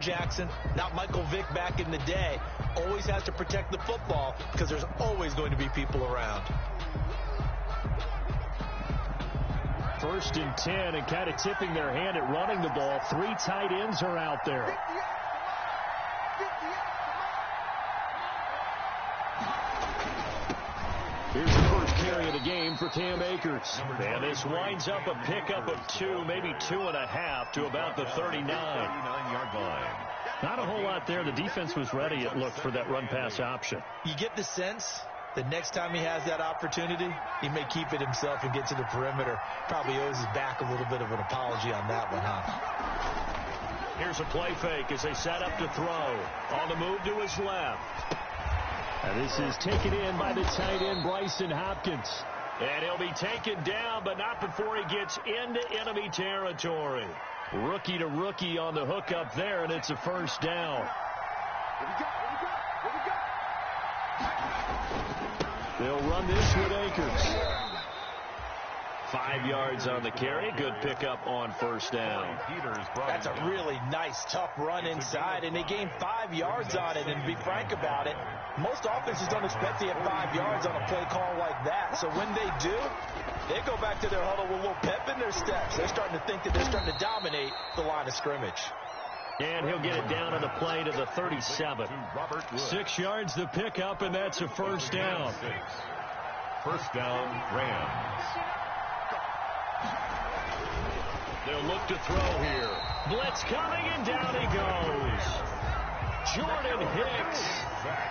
Jackson, not Michael Vick back in the day. Always has to protect the football because there's always going to be people around. 1st and 10, and kind of tipping their hand at running the ball. 3 tight ends are out there. Here's the first carry of the game for Cam Akers. And this winds up a pickup of 2, maybe 2.5 to about the 39-yard line. Not a whole lot there. The defense was ready, it looked, for that run-pass option. You get the sense that next time he has that opportunity, he may keep it himself and get to the perimeter. Probably owes his back a little bit of an apology on that one, huh? Here's a play fake as they set up to throw. On the move to his left. And this is taken in by the tight end, Bryson Hopkins. And he'll be taken down, but not before he gets into enemy territory. Rookie to rookie on the hook up there, and it's a first down. They'll run this with Akers. 5 yards on the carry. Good pickup on first down. That's a really nice, tough run inside, and they gained 5 yards on it. And to be frank about it, most offenses don't expect to get 5 yards on a play call like that. So when they do, they go back to their huddle with a little pep in their steps. They're starting to think that they're starting to dominate the line of scrimmage. And he'll get it down on the play to the 37. 6 yards the pickup, and that's a first down. First down, Rams. They'll look to throw here. Blitz coming, and down he goes. Jordan Hicks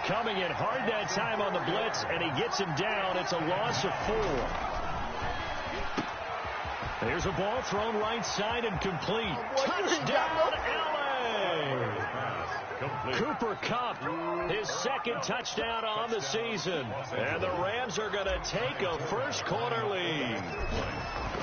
coming in hard that time on the blitz, and he gets him down. It's a loss of 4. There's a ball thrown right side and complete. Touchdown, LA! Cooper Kupp, his second touchdown on the season. And the Rams are going to take a first-quarter lead.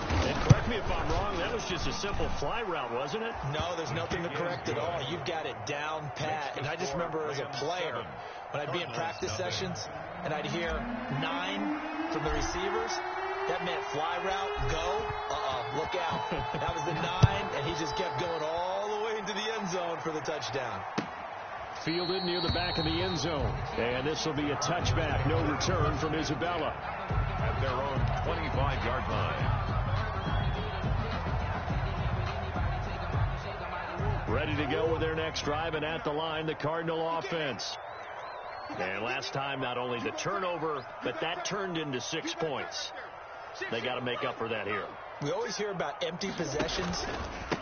And correct me if I'm wrong, that was just a simple fly route, wasn't it? No, there's nothing to correct at all. You've got it down pat. And I just remember as a player, when I'd be in practice sessions, and I'd hear 9 from the receivers, that meant fly route, go, look out. That was the 9, and he just kept going all the way into the end zone for the touchdown. Fielded near the back of the end zone. And this will be a touchback. No return from Isabella. At their own 25-yard line. Ready to go with their next drive, and at the line, the Cardinal offense. And last time, not only the turnover, but that turned into 6 points. They got to make up for that here. We always hear about empty possessions,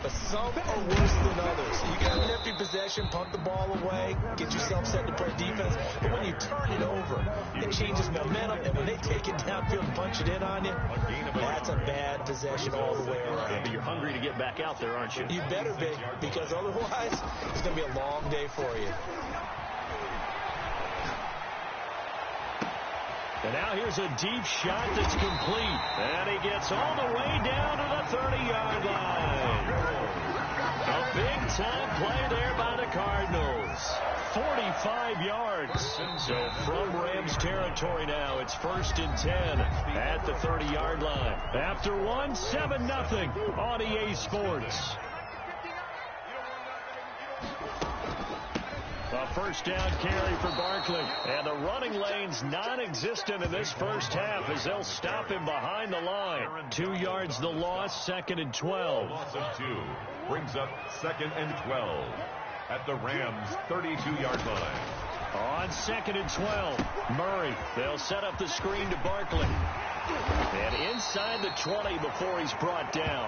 but some are worse than others. You got an empty possession, punt the ball away, get yourself set to play defense. But when you turn it over, it changes momentum, and when they take it downfield and punch it in on you, that's a bad possession all the way around. Yeah, but you're hungry to get back out there, aren't you? You better be, because otherwise, it's going to be a long day for you. And now here's a deep shot that's complete. And he gets all the way down to the 30-yard line. A big-time play there by the Cardinals. 45 yards. So from Rams territory now, it's 1st and 10 at the 30-yard line. After one, 7-0 on EA Sports. A first down carry for Barkley. And the running lane's non-existent in this first half as they'll stop him behind the line. 2 yards the loss, 2nd and 12. Loss of 2 brings up 2nd and 12 at the Rams' 32-yard line. On 2nd and 12, Murray. They'll set up the screen to Barkley. And inside the 20 before he's brought down.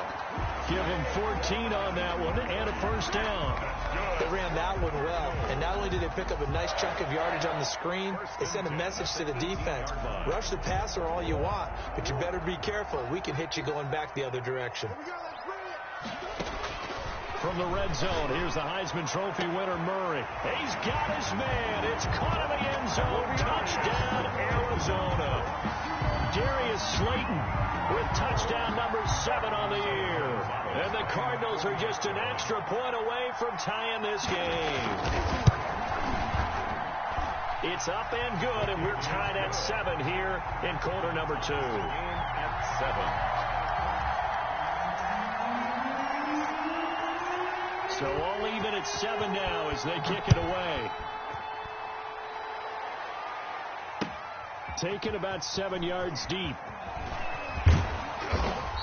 Give him 14 on that one and a first down. They ran that one well, and not only did they pick up a nice chunk of yardage on the screen, they sent a message to the defense. Rush the passer all you want, but you better be careful. We can hit you going back the other direction. From the red zone, here's the Heisman Trophy winner, Murray. He's got his man. It's caught in the end zone. Touchdown, Arizona. Darius Slayton with touchdown number 7 on the year. And the Cardinals are just an extra point away from tying this game. It's up and good, and we're tied at 7 here in quarter number 2. At 7. So all even at 7 now as they kick it away. Taken about 7 yards deep.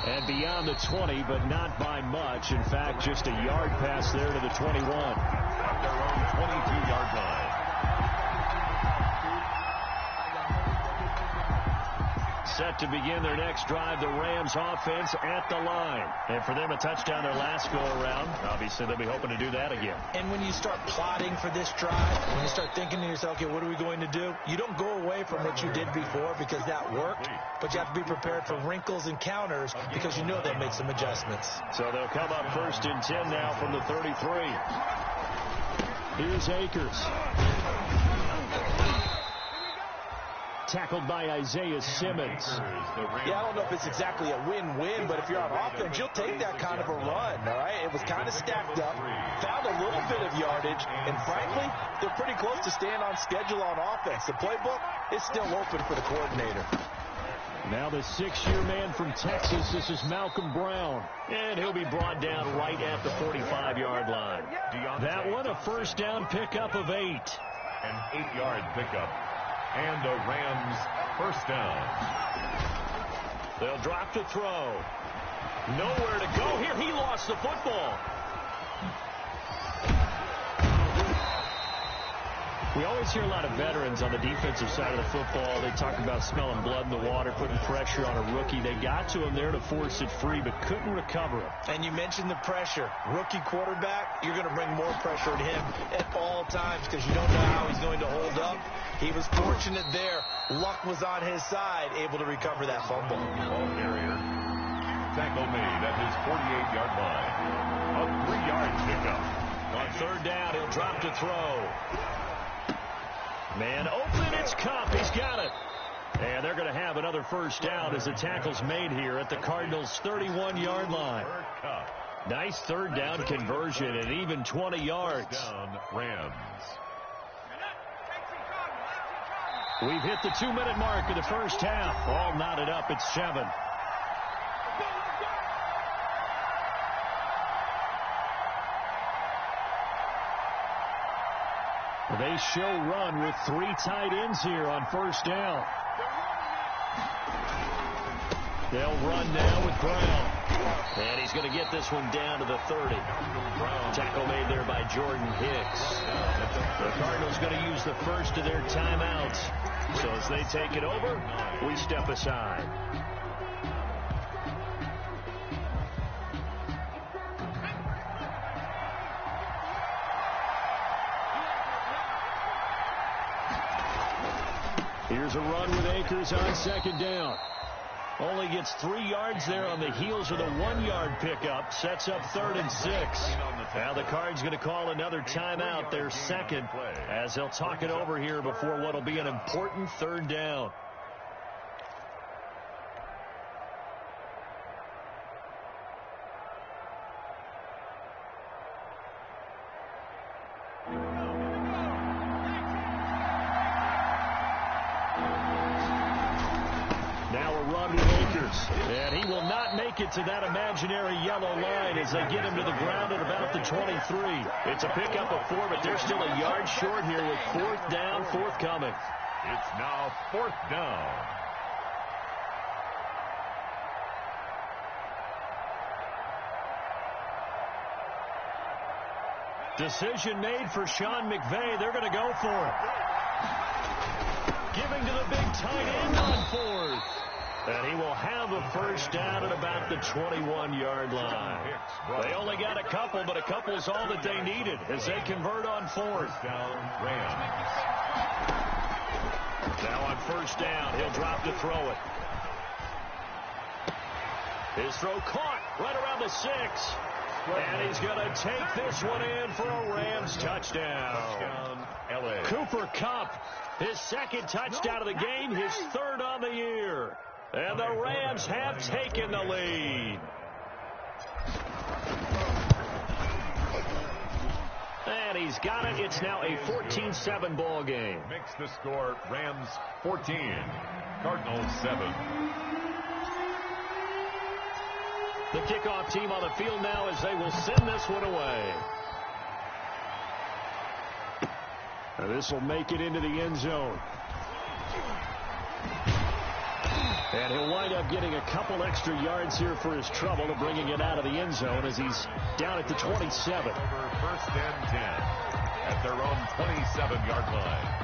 And beyond the 20, but not by much. In fact, just a yard pass there to the 21. At their own 22-yard line. Set to begin their next drive, the Rams offense at the line. And for them, a touchdown their last go-around. Obviously, they'll be hoping to do that again. And when you start plotting for this drive, when you start thinking to yourself, okay, what are we going to do? You don't go away from what you did before because that worked, but you have to be prepared for wrinkles and counters because you know they'll make some adjustments. So they'll come up 1st and 10 now from the 33. Here's Akers. Tackled by Isaiah Simmons. Yeah, I don't know if it's exactly a win-win, but if you're on offense, you'll take that kind of a run, all right? It was kind of stacked up, found a little bit of yardage, and frankly, they're pretty close to staying on schedule on offense. The playbook is still open for the coordinator. Now the 6-year man from Texas, this is Malcolm Brown. And he'll be brought down right at the 45-yard line. That one, a 1st down pickup of 8. An 8-yard pickup. And the Rams 1st down. They'll drop to throw. Nowhere to go here. He lost the football. We always hear a lot of veterans on the defensive side of the football. They talk about smelling blood in the water, putting pressure on a rookie. They got to him there to force it free, but couldn't recover it. And you mentioned the pressure. Rookie quarterback, you're going to bring more pressure at him at all times because you don't know how he's going to hold up. He was fortunate there. Luck was on his side, able to recover that fumble. Ball carrier. Tackle made at his 48-yard line. A 3-yard pickup. On 3rd down, he'll drop to throw. Man open, it's Cup. He's got it. And they're going to have another 1st down as the tackle's made here at the Cardinals' 31-yard line. Nice 3rd down conversion and even 20 yards. Down Rams. We've hit the 2-minute mark of the 1st half. All knotted up at 7. They show run with 3 tight ends here on 1st down. They'll run now with Brown. And he's going to get this one down to the 30. Tackle made there by Jordan Hicks. The Cardinals going to use the first of their timeouts. So as they take it over, we step aside. Here's a run with Akers on 2nd down. Only gets 3 yards there on the heels of the 1-yard pickup. Sets up 3rd and 6. Now the Cards going to call another timeout, their 2nd, as they'll talk it over here before what will be an important 3rd down. And he will not make it to that imaginary yellow line as they get him to the ground at about the 23. It's a pickup of 4, but they're still a yard short here with 4th down forthcoming. It's now 4th down. Decision made for Sean McVay. They're going to go for it. Giving to the big tight end on 4th. And he will have a 1st down at about the 21-yard line. They only got a couple, but a couple is all that they needed as they convert on 4th. Down Rams. Now on 1st down, he'll drop to throw it. His throw caught right around the 6. And he's going to take this one in for a Rams touchdown. LA. Cooper Kupp, his 2nd touchdown of the game, his 3rd on the year. And the Rams have taken the lead. And he's got it. It's now a 14-7 ball game. Makes the score Rams 14, Cardinals 7. The kickoff team on the field now as they will send this one away. This will make it into the end zone. And he'll wind up getting a couple extra yards here for his trouble of bringing it out of the end zone as he's down at the 27. Over first and 10 at their own 27-yard line.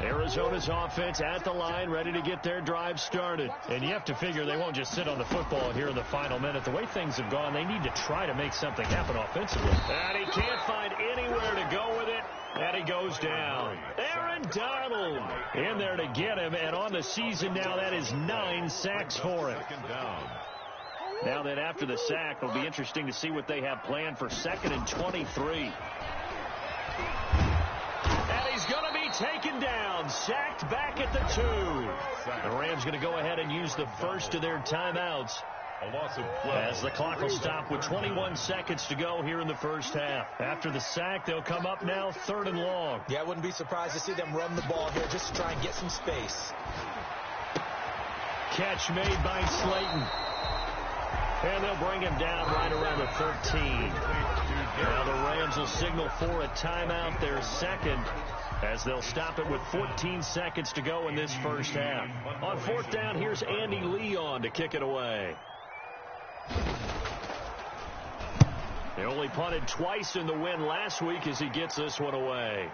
Arizona's offense at the line, ready to get their drive started. And you have to figure they won't just sit on the football here in the final minute. The way things have gone, they need to try to make something happen offensively. And he can't find anywhere to go with it. And he goes down. Aaron Donald in there to get him. And on the season now, that is 9 sacks for him. Now that after the sack, it'll be interesting to see what they have planned for 2nd and 23. And he's going to be taken down, sacked back at the 2. The Rams going to go ahead and use the first of their timeouts. A loss of 12. As the clock will stop with 21 seconds to go here in the first half. After the sack, they'll come up now 3rd and long. Yeah, I wouldn't be surprised to see them run the ball here just to try and get some space. Catch made by Slayton. And they'll bring him down right around the 13. Now the Rams will signal for a timeout, their second, as they'll stop it with 14 seconds to go in this first half. On 4th down, here's Andy Leon to kick it away. He only punted twice in the win last week as he gets this one away.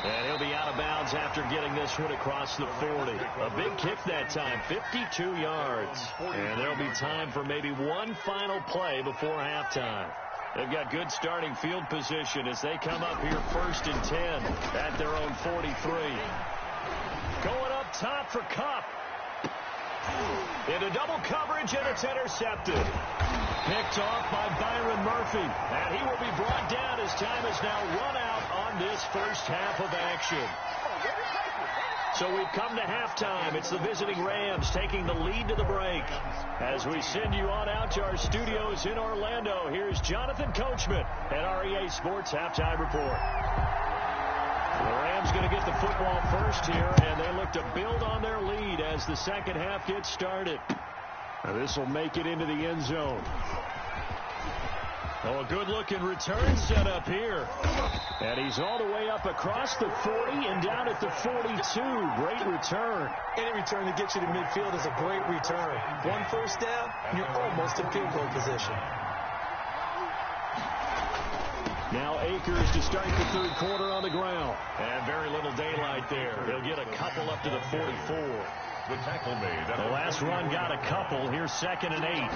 And he'll be out of bounds after getting this one across the 40. A big kick that time, 52 yards. And there'll be time for maybe one final play before halftime. They've got good starting field position as they come up here 1st and 10 at their own 43. Going up top for Kupp. Into double coverage, and it's intercepted. Picked off by Byron Murphy. And he will be brought down as time is now run out on this first half of action. So we've come to halftime. It's the visiting Rams taking the lead to the break. As we send you on out to our studios in Orlando, here's Jonathan Coachman at REA Sports Halftime Report. The Rams going to get the football first here, and they look to build on their lead as the second half gets started. Now this will make it into the end zone. Oh, a good-looking return set up here. And he's all the way up across the 40 and down at the 42. Great return. Any return that gets you to midfield is a great return. One first down, and you're almost in field goal position. Now Akers to start the third quarter on the ground. And very little daylight there. He'll get a couple up to the 44. The tackle made. The last run got a couple. Here's 2nd and 8.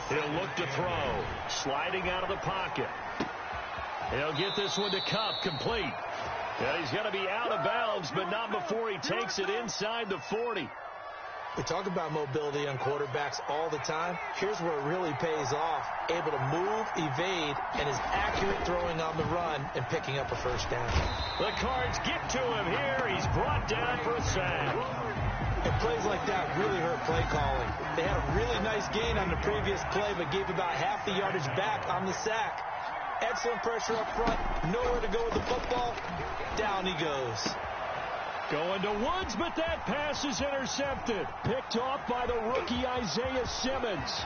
He'll look to throw. Sliding out of the pocket. He'll get this one to Kupp, complete. Yeah, he's going to be out of bounds, but not before he takes it inside the 40. We talk about mobility on quarterbacks all the time. Here's where it really pays off. Able to move, evade, and is accurate throwing on the run and picking up a first down. The Cards get to him here. He's brought down for a sack. And plays like that really hurt play calling. They had a really nice gain on the previous play, but gave about half the yardage back on the sack. Excellent pressure up front. Nowhere to go with the football. Down he goes. Going to Woods, but that pass is intercepted. Picked off by the rookie Isaiah Simmons.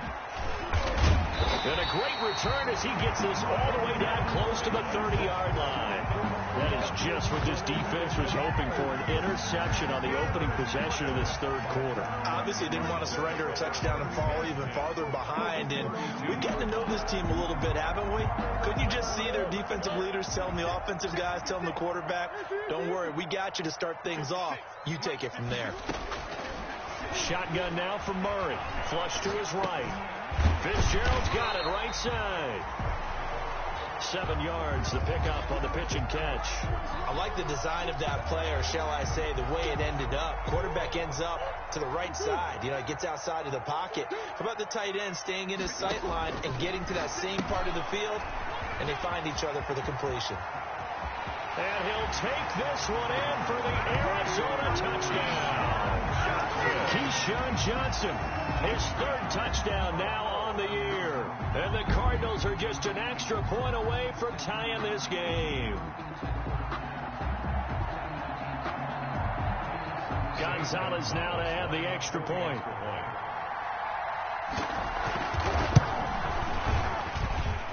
And a great return as he gets this all the way down close to the 30-yard line. That is just what this defense was hoping for, an interception on the opening possession of this third quarter. Obviously didn't want to surrender a touchdown and fall even farther behind. And we've gotten to know this team a little bit, haven't we? Couldn't you just see their defensive leaders telling the offensive guys, telling the quarterback, don't worry, we got you to start things off. You take it from there. Shotgun now for Murray. Flush to his right. Fitzgerald's got it right side. 7 yards, the pickup on the pitch and catch. I like the design of that play, or shall I say the way it ended up. Quarterback ends up to the right side. You know, it gets outside of the pocket. How about the tight end staying in his sight line and getting to that same part of the field, and they find each other for the completion. And he'll take this one in for the Arizona touchdown. Keyshawn Johnson, his 3rd touchdown now on the year. And the Cardinals are just an extra point away from tying this game. Gonzalez now to have the extra point.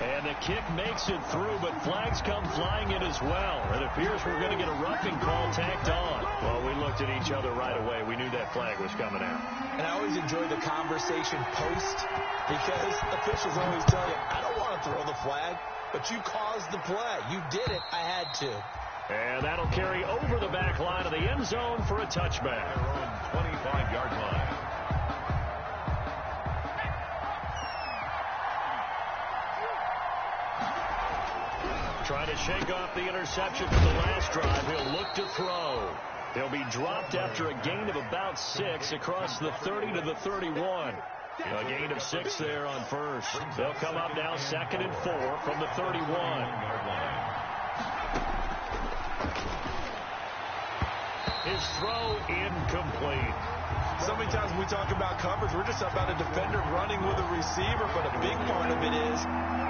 And the kick makes it through, but flags come flying in as well. It appears we're going to get a roughing call tacked on. Well, we looked at each other right away. We knew that flag was coming out. And I always enjoy the conversation post because officials always tell you, I don't want to throw the flag, but you caused the play. You did it. I had to. And that'll carry over the back line of the end zone for a touchback. Their own 25-yard line. Trying to shake off the interception from the last drive. He'll look to throw. He'll be dropped after a gain of about 6 across the 30 to the 31. A gain of 6 there on first. They'll come up now 2nd and 4 from the 31. His throw incomplete. So many times when we talk about coverage, we're just about a defender running with a receiver, but a big part of it is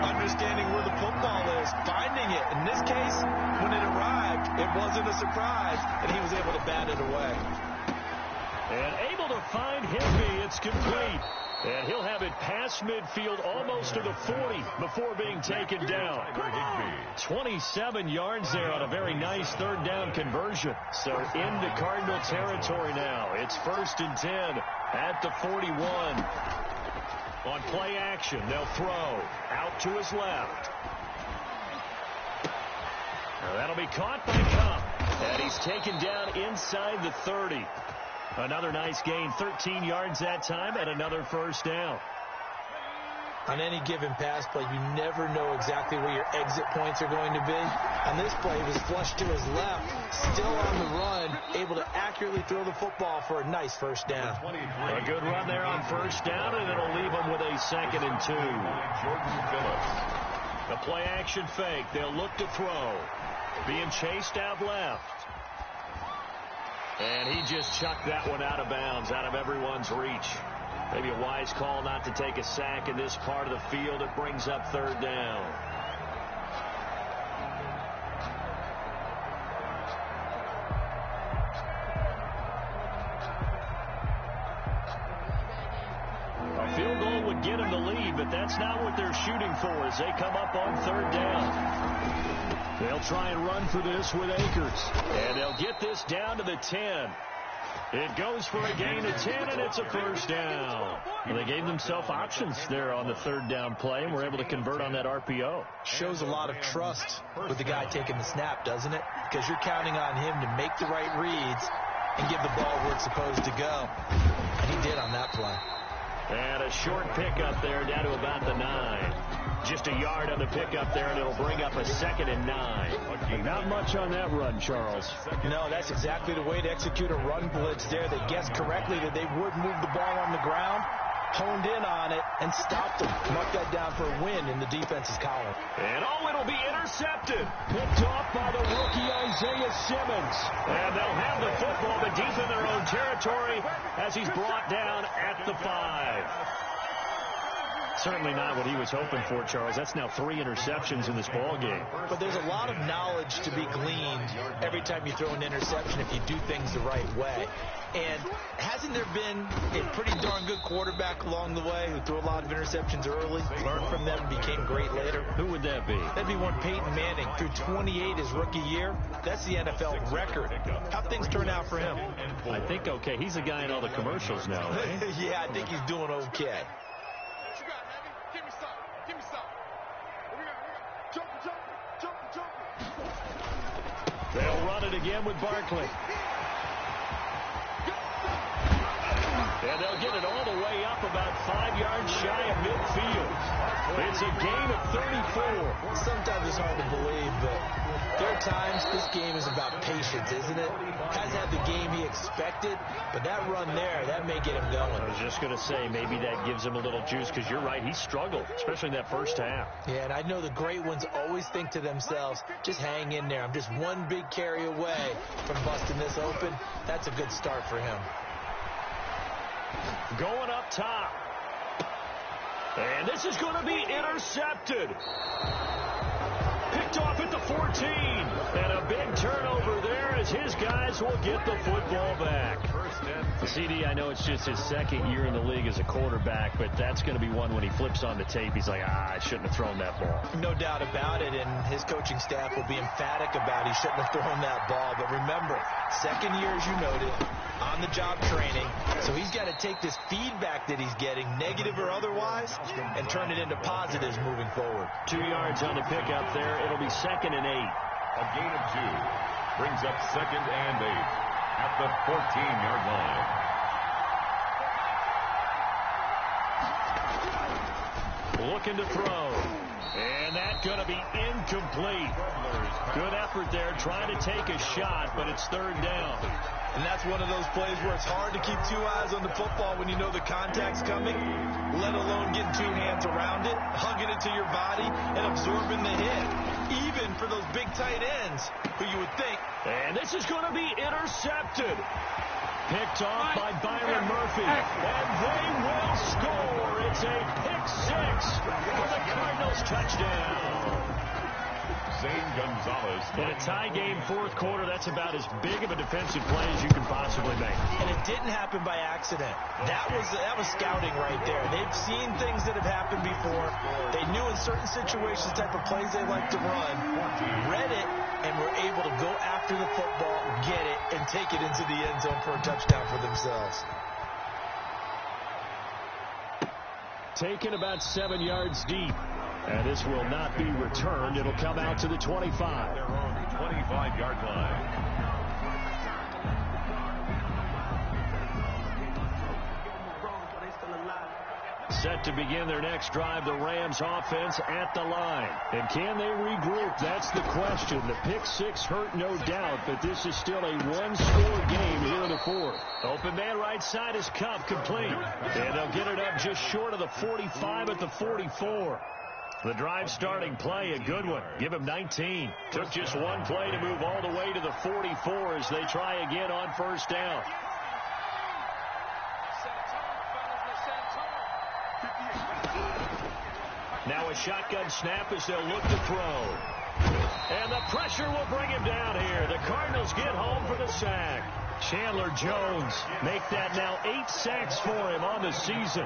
understanding where the football is, finding it. In this case, when it arrived, it wasn't a surprise, and he was able to bat it away. And able to find Higby. It's complete. And he'll have it past midfield almost to the 40 before being taken down. 27 yards there on a very nice 3rd down conversion. So into Cardinal territory now. It's 1st and 10 at the 41. On play action, they'll throw out to his left. Now that'll be caught by Cup. And he's taken down inside the 30. Another nice gain, 13 yards that time, and another 1st down. On any given pass play, you never know exactly where your exit points are going to be. On this play, he was flushed to his left, still on the run, able to accurately throw the football for a nice 1st down. A good run there on 1st down, and it'll leave him with a 2nd and 2. The play action fake. They'll look to throw. Being chased out left. And he just chucked that one out of bounds, out of everyone's reach. Maybe a wise call not to take a sack in this part of the field. It brings up 3rd down. A field goal would get him the lead, but that's not what they're shooting for as they come up on 3rd down. They'll try and run for this with Akers. And they'll get this down to the 10. It goes for a gain of 10, and it's a 1st down. Well, they gave themselves options there on the 3rd down play, and were able to convert on that RPO. Shows a lot of trust with the guy taking the snap, doesn't it? Because you're counting on him to make the right reads and give the ball where it's supposed to go. And he did on that play. And a short pickup there down to about the 9. Just a yard on the pickup there, and it'll bring up a 2nd and 9. Not much on that run, Charles. No, that's exactly the way to execute a run blitz there. They guessed correctly that they would move the ball on the ground, honed in on it, and stopped them. Mark that down for a win in the defense's column. And it'll be intercepted. Picked off by the rookie Isaiah Simmons. And they'll have the football, but deep in their own territory as he's brought down at the 5. Certainly not what he was hoping for, Charles. That's now 3 interceptions in this ball game. But there's a lot of knowledge to be gleaned every time you throw an interception if you do things the right way. And hasn't there been a pretty darn good quarterback along the way who threw a lot of interceptions early, learned from them, and became great later? Who would that be? That'd be one Peyton Manning. Threw 28 his rookie year. That's the NFL record. How'd things turn out for him? I think okay. He's a guy in all the commercials now, eh? Yeah, I think he's doing okay. They'll run it again with Barkley. And they'll get it all the way up about 5 yards shy of midfield. It's a gain of 34. Sometimes it's hard to believe, but there are times this game is about patience, isn't it? Hasn't had the game he expected, but that run there, that may get him going. I was just going to say, maybe that gives him a little juice, because you're right, he struggled, especially in that first half. Yeah, and I know the great ones always think to themselves, just hang in there. I'm just one big carry away from busting this open. That's a good start for him. Going up top. And this is going to be intercepted. Picked picked off at the 14. And a big turnover there as his guys will get the football back. CD, I know it's just his second year in the league as a quarterback, but that's going to be one when he flips on the tape. He's like, I shouldn't have thrown that ball. No doubt about it, and his coaching staff will be emphatic about he shouldn't have thrown that ball. But remember, second year, as you noted, on-the-job training. So he's got to take this feedback that he's getting, negative or otherwise, and turn it into positives moving forward. 2 yards on the pickup there. It'll be 2nd and 8. A gain of 2 brings up 2nd and 8 at the 14-yard line. Looking to throw. And that's going to be incomplete. Good effort there, trying to take a shot, but it's 3rd down. And that's one of those plays where it's hard to keep 2 eyes on the football when you know the contact's coming, let alone getting 2 hands around it, hugging it to your body, and absorbing the hit, even for those big tight ends who you would think. And this is going to be intercepted. Picked off by Byron Murphy. And they will score. It's a pick 6 for the Cardinals touchdown. Zane Gonzalez. In a tie game 4th quarter, that's about as big of a defensive play as you can possibly make. And it didn't happen by accident. That was scouting right there. They've seen things that have happened before. They knew in certain situations the type of plays they like to run, read it, and were able to go after the football, get it, and take it into the end zone for a touchdown for themselves. Taken about 7 yards deep. And this will not be returned. It'll come out to the 25. Their own 25-yard line. Set to begin their next drive, the Rams offense at the line. And can they regroup? That's the question. The pick 6 hurt, no doubt, but this is still a one-score game here in the 4th. Open man right side is Cup, complete. And they'll get it up just short of the 45 at the 44. The drive starting play, a good one. Give him 19. Took just one play to move all the way to the 44 as they try again on 1st down. Now a shotgun snap as they'll look to throw. And the pressure will bring him down here. The Cardinals get home for the sack. Chandler Jones make that now 8 sacks for him on the season.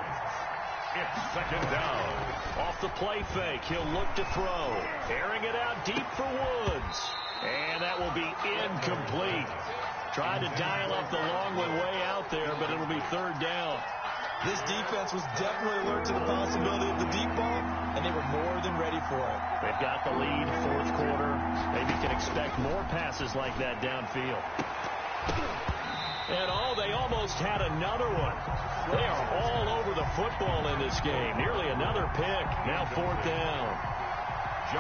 It's 2nd down. Off the play fake, he'll look to throw. Airing it out deep for Woods. And that will be incomplete. Tried to dial up the long one way out there, but it'll be 3rd down. This defense was definitely alert to the possibility of the deep ball, and they were more than ready for it. They've got the lead, 4th quarter. Maybe can expect more passes like that downfield. And they almost had another one. They are all over the football in this game. Nearly another pick. Now 4th down.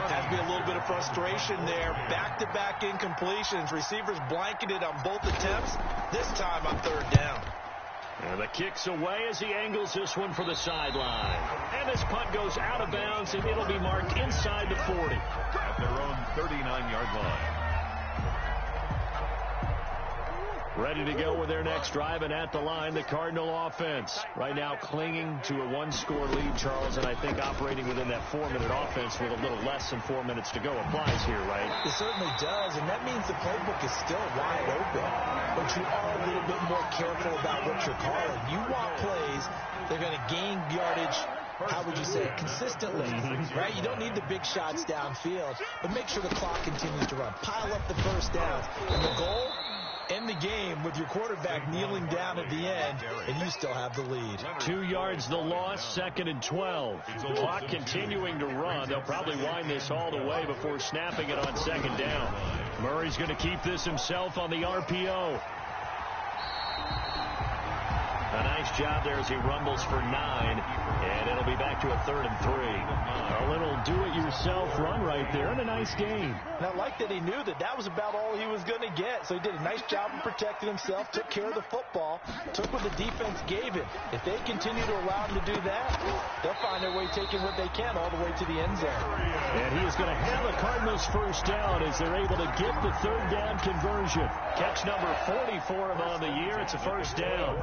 Has to be a little bit of frustration there. Back-to-back incompletions. Receivers blanketed on both attempts. This time on 3rd down. And the kick's away as he angles this one for the sideline. And this punt goes out of bounds, and it'll be marked inside the 40. At their own 39-yard line. Ready to go with their next drive, and at the line, the Cardinal offense. Right now clinging to a one-score lead, Charles, and I think operating within that 4-minute offense with a little less than 4 minutes to go applies here, right? It certainly does, and that means the playbook is still wide open. But you are a little bit more careful about what you're calling. You want plays that are going to gain yardage, how would you say it, consistently, right? You don't need the big shots downfield, but make sure the clock continues to run. Pile up the first downs. And the goal? End the game with your quarterback kneeling down at the end, and you still have the lead. 2 yards the loss, 2nd and 12. The clock continuing to run. They'll probably wind this all the way before snapping it on 2nd down. Murray's going to keep this himself on the RPO. A nice job there as he rumbles for 9, and it'll be back to a 3rd and 3. A little do-it-yourself run right there, and a nice game. And I like that he knew that that was about all he was going to get, so he did a nice job of protecting himself, took care of the football, took what the defense gave him. If they continue to allow him to do that, they'll find their way taking what they can all the way to the end zone. And he is going to have the Cardinals' 1st down as they're able to get the 3rd down conversion. Catch number 40 for him on the year. It's a 1st down.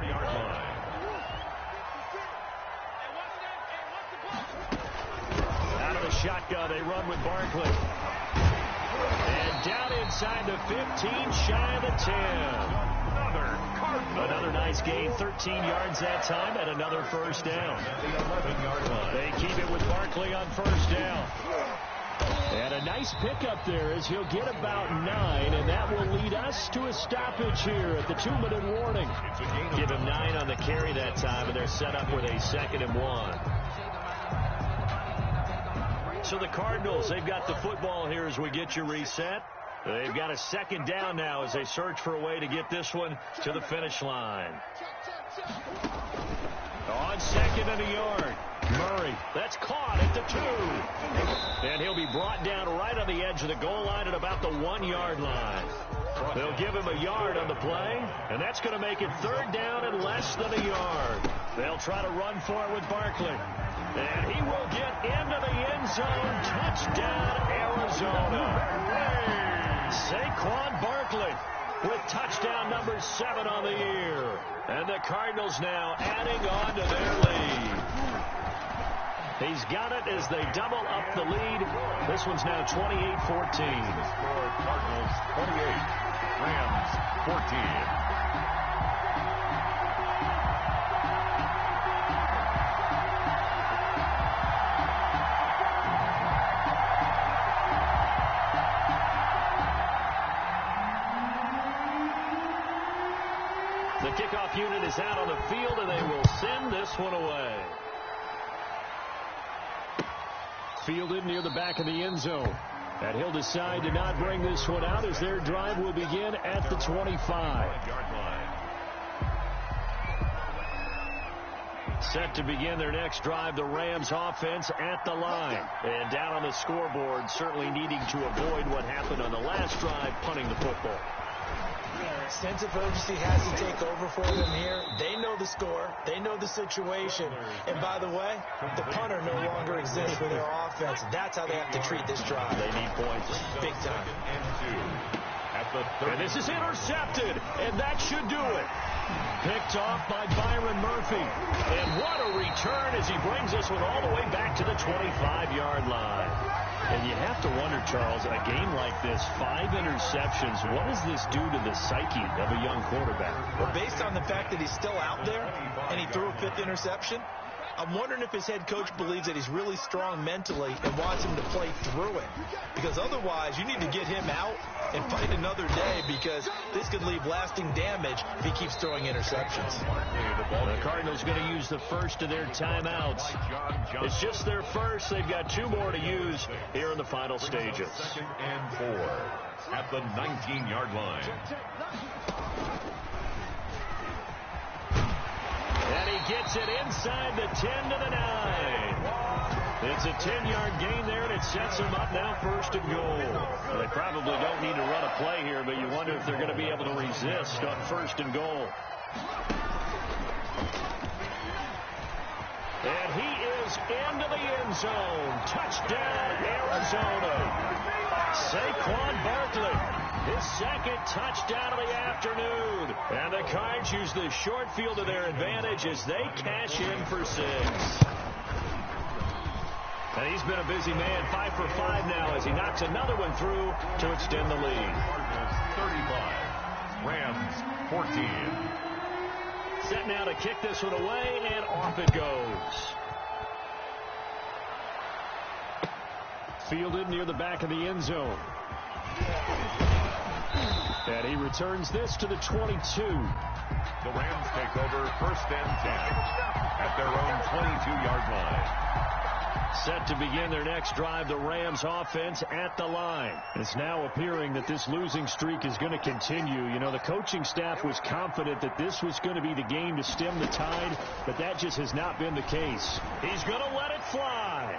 Out of the shotgun, they run with Barkley. down inside the 15, shy of the 10. Another nice gain, 13 yards that time, and another first down. The 11-yard line. They keep it with Barkley on first down. And a nice pickup there as he'll get about 9, and that will lead us to a stoppage here at the 2-minute warning. Give him 9 on the carry that time, and they're set up with a 2nd and 1. So the Cardinals, they've got the football here as we get you reset. They've got a 2nd down now as they search for a way to get this one to the finish line. On 2nd and a yard. Murray, that's caught at the 2. And he'll be brought down right on the edge of the goal line at about the 1-yard line. They'll give him a yard on the play, and that's going to make it 3rd down and less than a yard. They'll try to run for it with Barkley. And he will get into the end zone. Touchdown, Arizona. Saquon Barkley with touchdown number 7 on the year. And the Cardinals now adding on to their lead. He's got it as they double up the lead. This one's now 28-14. Cardinals 28, Rams 14. The kickoff unit is out on the field, and they will send this one away. Fielded near the back of the end zone. And he'll decide to not bring this one out as their drive will begin at the 25. Set to begin their next drive, the Rams offense at the line. And down on the scoreboard, certainly needing to avoid what happened on the last drive, punting the football. Sense of urgency has to take over for them here. They know the score. They know the situation. And by the way, the punter no longer exists for their offense. That's how they have to treat this drive. They need points. Big time. And this is intercepted, and that should do it. Picked off by Byron Murphy. And what a return as he brings this one all the way back to the 25-yard line. And you have to wonder, Charles, a game like this, 5 interceptions, what does this do to the psyche of a young quarterback? Well, based on the fact that he's still out there and he threw a 5th interception, I'm wondering if his head coach believes that he's really strong mentally and wants him to play through it. Because otherwise, you need to get him out and fight another day, because this could leave lasting damage if he keeps throwing interceptions. The Cardinals going to use the first of their timeouts. It's just their first. They've got 2 more to use here in the final stages. 2nd and 4 at the 19-yard line. And he gets it inside the 10 to the 9. It's a 10-yard gain there, and it sets them up now 1st and goal. Well, they probably don't need to run a play here, but you wonder if they're going to be able to resist on 1st and goal. And he is into the end zone. Touchdown, Arizona. Saquon Barkley, his 2nd touchdown of the afternoon. And the Cards use the short field to their advantage as they cash in for 6. And he's been a busy man, 5 for 5 now as he knocks another one through to extend the lead. Cardinals 35, Rams 14. Set now to kick this one away, and off it goes. Fielded near the back of the end zone. And he returns this to the 22. The Rams take over 1st and 10 at their own 22-yard line. Set to begin their next drive, the Rams offense at the line. It's now appearing that this losing streak is going to continue. You know, the coaching staff was confident that this was going to be the game to stem the tide, but that just has not been the case. He's going to let it fly.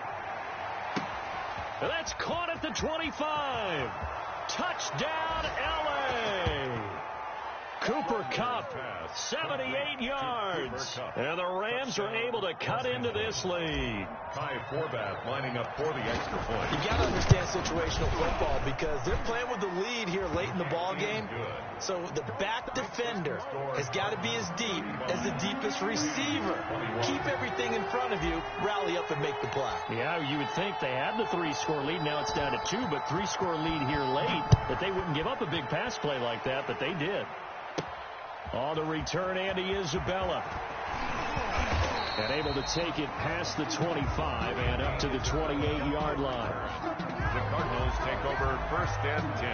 And that's caught at the 25. Touchdown, L.A. Cooper Kupp, 78 yards. And the Rams are able to cut into this lead. Kai Forbath lining up for the extra point. You got to understand situational football because they're playing with the lead here late in the ball game. So the back defender has got to be as deep as the deepest receiver. Keep everything in front of you, rally up and make the play. Yeah, you would think they had the 3-score lead. Now it's down to 2, but 3-score lead here late. That they wouldn't give up a big pass play like that, but they did. On the return, Andy Isabella. And able to take it past the 25 and up to the 28-yard line. The Cardinals take over 1st and 10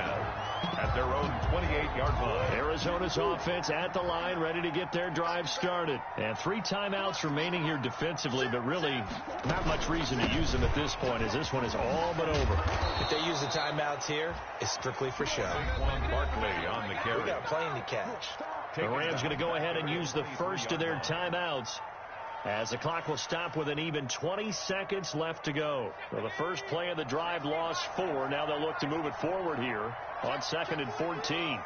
at their own 28-yard line. Arizona's offense at the line, ready to get their drive started. And 3 timeouts remaining here defensively, but really not much reason to use them at this point, as this one is all but over. If they use the timeouts here, it's strictly for show. Barkley on the carry. We got plenty to catch. The Rams going to go ahead and use the first of their timeouts, as the clock will stop with an even 20 seconds left to go. Well, the first play of the drive lost 4. Now they'll look to move it forward here on 2nd and 14.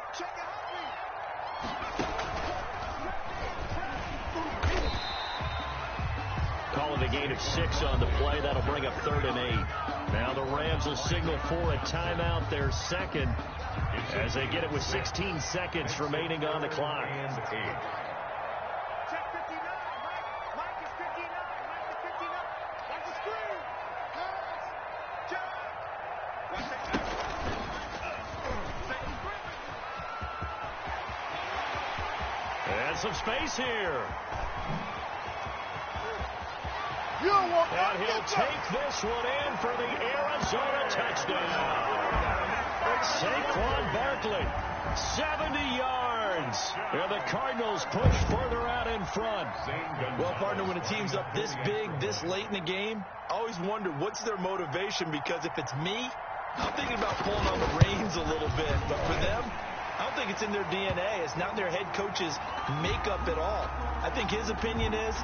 Calling a gain of 6 on the play. That'll bring up 3rd and 8. Now the Rams will signal for a timeout, their second, as they get it with 16 seconds remaining on the clock. And some space here. And he'll take this one in for the Arizona touchdown. Saquon Barkley, 70 yards. And the Cardinals push further out in front. Well, partner, when a team's up this big, this late in the game, I always wonder what's their motivation, because if it's me, I'm thinking about pulling on the reins a little bit. But for them, I don't think it's in their DNA. It's not their head coach's makeup at all. I think his opinion is,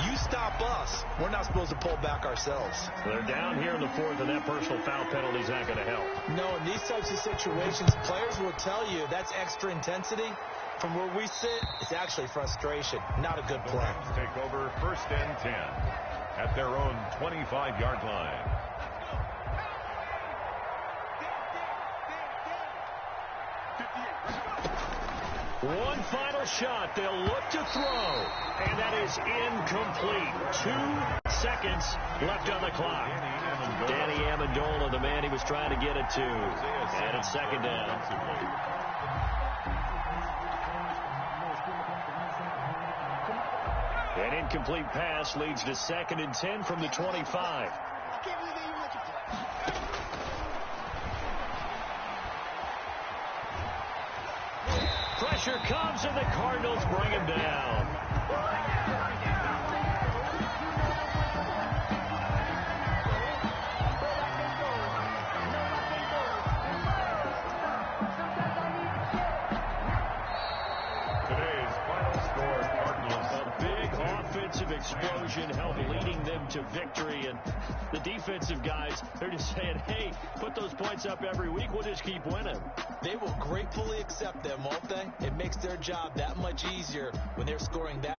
you stop us, we're not supposed to pull back ourselves. They're down here in the 4th, and that personal foul penalty is not going to help. No, in these types of situations, players will tell you that's extra intensity. From where we sit, it's actually frustration, not a good play. Take over 1st and 10 at their own 25-yard line. One final shot. They'll look to throw. And that is incomplete. 2 seconds left on the clock. Danny Amendola, the man he was trying to get it to. And it's 2nd down. An incomplete pass leads to 2nd and 10 from the 25. Pressure comes, and the Cardinals bring him down. Today's final score, Cardinals. A big offensive explosion helped leading them to victory, and the defensive guys, they're just saying, hey, put those points up every week, we'll just keep winning. They will gratefully accept them, won't they? It makes their job that much easier when they're scoring that